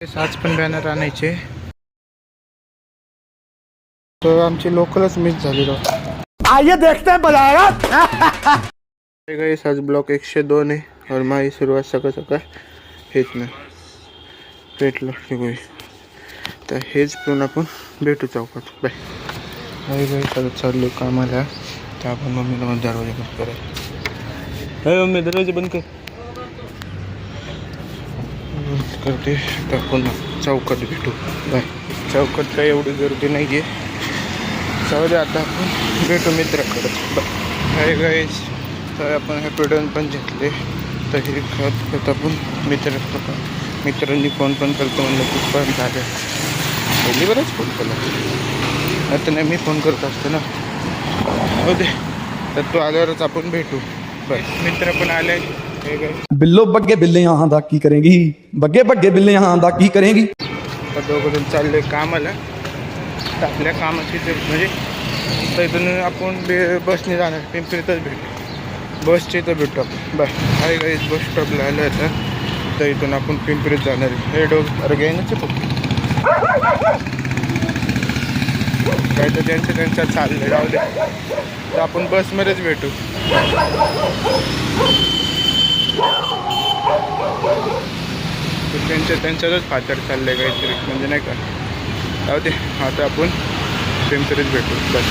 आज पण बॅनर आणायचे तर आमची लोकलच मिस झाली राव। आइए देखते हैं बजाएगा। गाइस आज ब्लॉक 102 आहे और माझी सुरुवात सकाळ सकाळ हेच नाही पेटलं की तर हेच पिऊन आपण भेटू चौकात बाय। हाय गाइस आता चाललो कामाला तर आपण मम्मीला दरवाजा बंद करायला। हाय मम्मी दरवाजा बंद कर करते तर आपण चौकात भेटू बाय। चौकात काही एवढी गर्दी नाही आहे जाऊ दे आता आपण भेटू मित्राकडे बाय। हाय गाइस तर आपण हे पेडन पण घेतले तर हे खत आपण मित्रांनी फोन पण करतो म्हणलं की पण झालं पहिली बरंच फोन केला आता नाही मी फोन करत असतो ना हो दे तर तू आल्यावरच आपण भेटू बाय। मित्र पण आले बिल्लो बग्गे बिल्ले यहाँ दा की करेंगी बग्गे बग्गे बिल्ले यहाँ दा की करेंगी। तर दोघं जण चालले कामाला तर आपल्या कामाची ते म्हणजे तर इथून आपण बसने जाणार पिंपरीतच भेटू बसची तर भेटू आपण बाय। हाय गाईस बस स्टॉपला आलं आता तर इथून आपण पिंपरीत जाणार आहे। हे डोग अरे घ्यायनच काय तर त्यांचं चाललंय राहू दे तर आपण बसमध्येच भेटू। त्यांच्यातच फातर चाललंय काहीतरी म्हणजे नाही का जाऊ दे आता आपण पिंपरीत भेटू बस।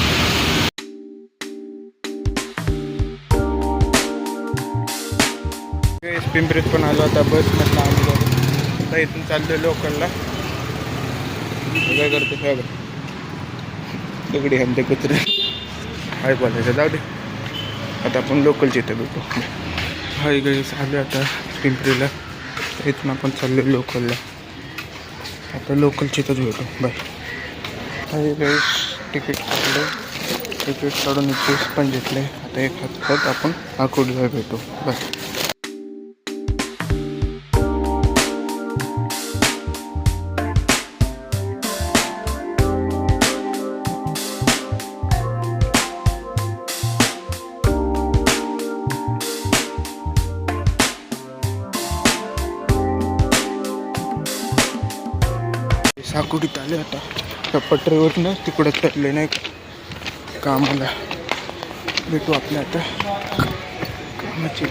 पिंपरीत पण आलो आता बस मधला आम्ही आता इथून चाललोय लोकलला काय करते काय दगडी हमते कुत्रे हाय बोलायचं जाऊ दे आता आपण लोकलची इथं भेटू। हाय गाईस आलो आता पिंपरीला इथून आपण चाललो लोकलला आता लोकलची इथंच भेटू बाय। हाय गाईस तिकीट काढून इथे पण घेतले आता एक हात आपण आकुर्डीला भेटू बाय। साकुडीत आले आता त्या पटरीवरनं तिकडं तरले नाही का कामाला भेटू आपल्या आता कामाची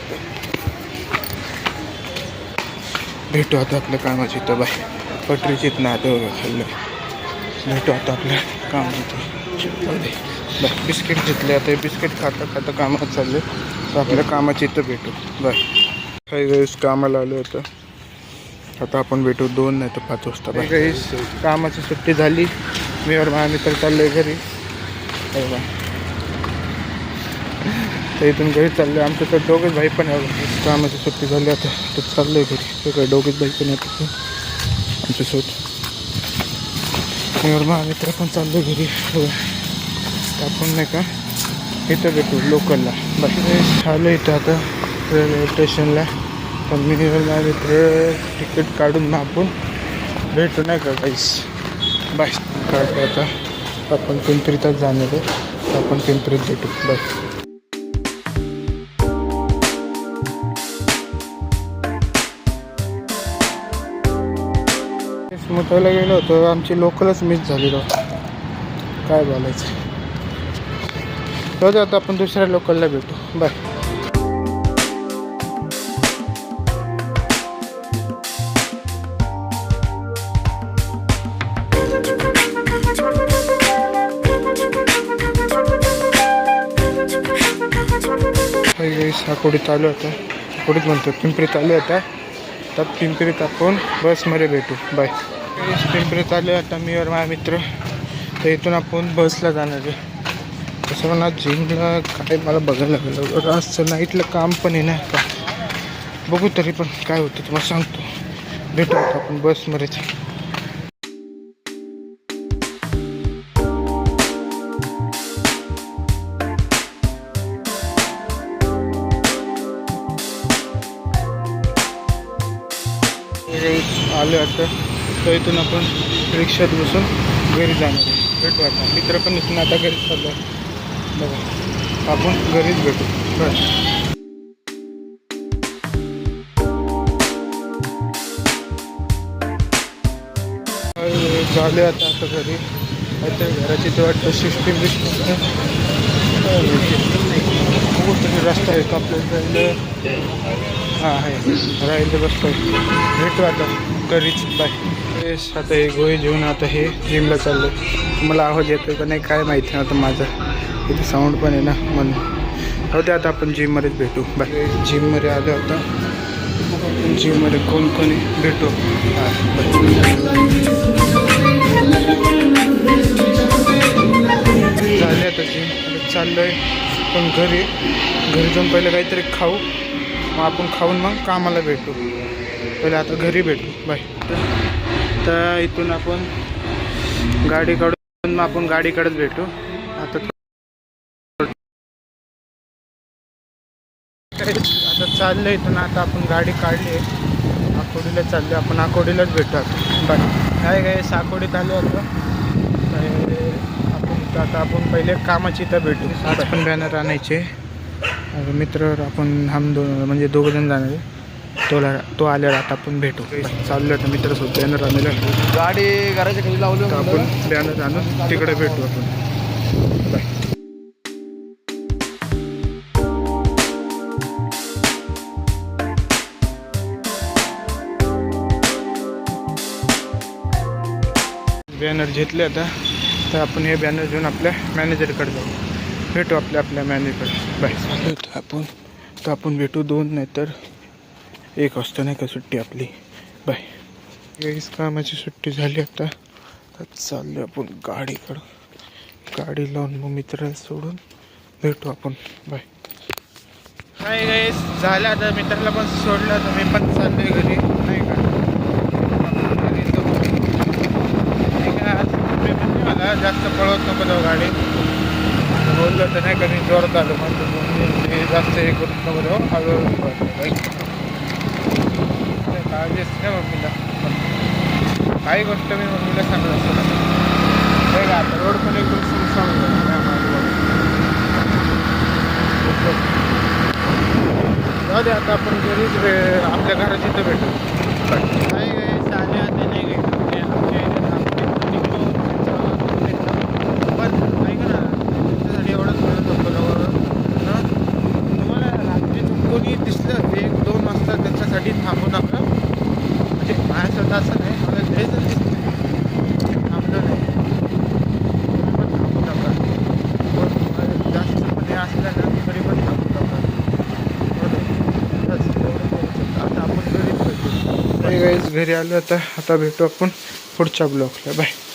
भेटू आता आपल्या कामाची तर बाय। पटरीचीत ना आता खाल्लं भेटू आता आपल्या कामाची बाय। बिस्किट घेतले आता बिस्किट खाता कामात चालले तर आपल्या कामाची इथं भेटू बाय। काही वेळेस कामाला आलो होतं आता आपण भेटू 2 नाही तर 5 वाजता बाय। गाईस कामाची सुट्टी झाली मी और माझा मित्र चाललोय घरी तर इथून घरी चाललोय आमच्या तर दोघेच भाई पण कामाची सुट्टी झाली आता तर चाललोय घरी तर दोघेच भाई पण येतात आमच्यासोबत मी और माझा मित्र पण चाललोय घरी आपण नाही का इथं भेटू लोकलला बाकी आलो इथं आता रेल्वे स्टेशनला तर मी माझा मित्र तिकीट काढून ना आपण भेटू नाही का काहीच बाय। काढतो आता आपण पिंपरीतच जाणार आहे तर आपण पिंपरीत भेटू बाय। मुतायला गेलो होतो आमची लोकलच मिस झाली राव काय बोलायचं तर आता आपण दुसऱ्या लोकलला भेटू बाय। साकोडीत आलो होता साकोडीत म्हणतो पिंपरीत आलो होता तर पिंपरीत आपण बसमध्ये भेटू बाय। पिंपरीत आलो आता मी और माझा मित्र तर इथून आपण बसला जाणार आहे तसं म्हणा जिमला काय मला बघायला लागलं रातचं नाईटला काम पण आहे ना का बघू तरी पण काय होतं तुम्हाला सांगतो भेटू आता आपण बसमध्येच। आलो आता तर इथून आपण रिक्षात बसून घरी जाणार आहे भेटू आता मित्र पण इथून आता घरीच चाललो बघा आपण घरीच भेटू बस। झाले आता घरी. आता घराची ते वाटतं सिस्टीम रस्ता आहे का आपल्याला जायला. हां आहे राहिलं रस्ता आहे. भेटू आता घरीच. बाय. आता हे गोळी घेऊन आता हे जिमला चाललो. तुम्हाला आवाज येतो का नाही काय माहिती नाही आता माझं इथे साऊंड पण आहे ना म्हणून. होते आता आपण जिममध्येच भेटू. बाय. जिममध्ये आलो आता. जिममध्ये कोण कोणी भेटू. हां झाले आता जिम चाललो आहे. पण घरी जाऊन पहिले काहीतरी खाऊ. मग आपण खाऊन मग कामाला भेटू. पहिले आता घरी भेटू. बाय. तर इथून आपण गाडी काढून मग आपण गाडीकडेच भेटू. आता चाललं इथून. आता आपण गाडी काढली आहे. आकोडीला चाललो आपण. आकोडीलाच भेटू आता. बाय. काय साकोडीत आलो होतो. आता आपण पहिले कामाची इथं भेटू. आज पण बॅनर आणायचे मित्र. आपण म्हणजे दोघं जण जाणार आहे. तो आल्यावर आता आपण भेटू. चाललो आता मित्रासोबत बॅनर आणायला. गाडी घराच्या खाली लावली. आपण बॅनर आणून तिकडे भेटू आपण. बाय. बॅनर घेतले आता. तर आपण हे बॅनर घेऊन आपल्या मॅनेजरकडे जाऊ. भेटू आपल्या मॅनेजरकडे. बाय. तर आपण भेटू 2 नाही तर 1 वाजता नाही का सुट्टी आपली. बाय. वेळीच कामाची सुट्टी झाली आता. तर चाललो आपण गाडीकडं. गाडी लावून मग मित्राला सोडून भेटू आपण. बाय. काय झालं आता मित्राला पण सोडलं. तर मी पण चाललोय घरी नाही का. मला जास्त पळवत नको जाऊ गाडी. बोललं तर नाही का मी जोरात आलो. म्हणजे जास्त हे करून नको जाऊ. हळूहळू काळजीच नाही मम्मीला. काही गोष्ट मी मम्मीला सांगत असतो ना. नाही का आता रोड पण एकदम सुनसान जाऊ दे. आता आपण घरीच आपल्या घरात इथं भेटू. नाही काय चाले आता नाही काय कोणी दिसलं 1-2 वाजता त्याच्यासाठी थांबू नका. म्हणजे माझ्यासोबत असं नाही. मला घ्यायचं दिसतं थांबलं नाही. पण थांबू नका. जास्त पण हे असलं ना तरी पण थांबू नका. आता आपण घरीच भेटू. घरी आलो आता भेटू आपण पुढच्या ब्लॉकला. बाय.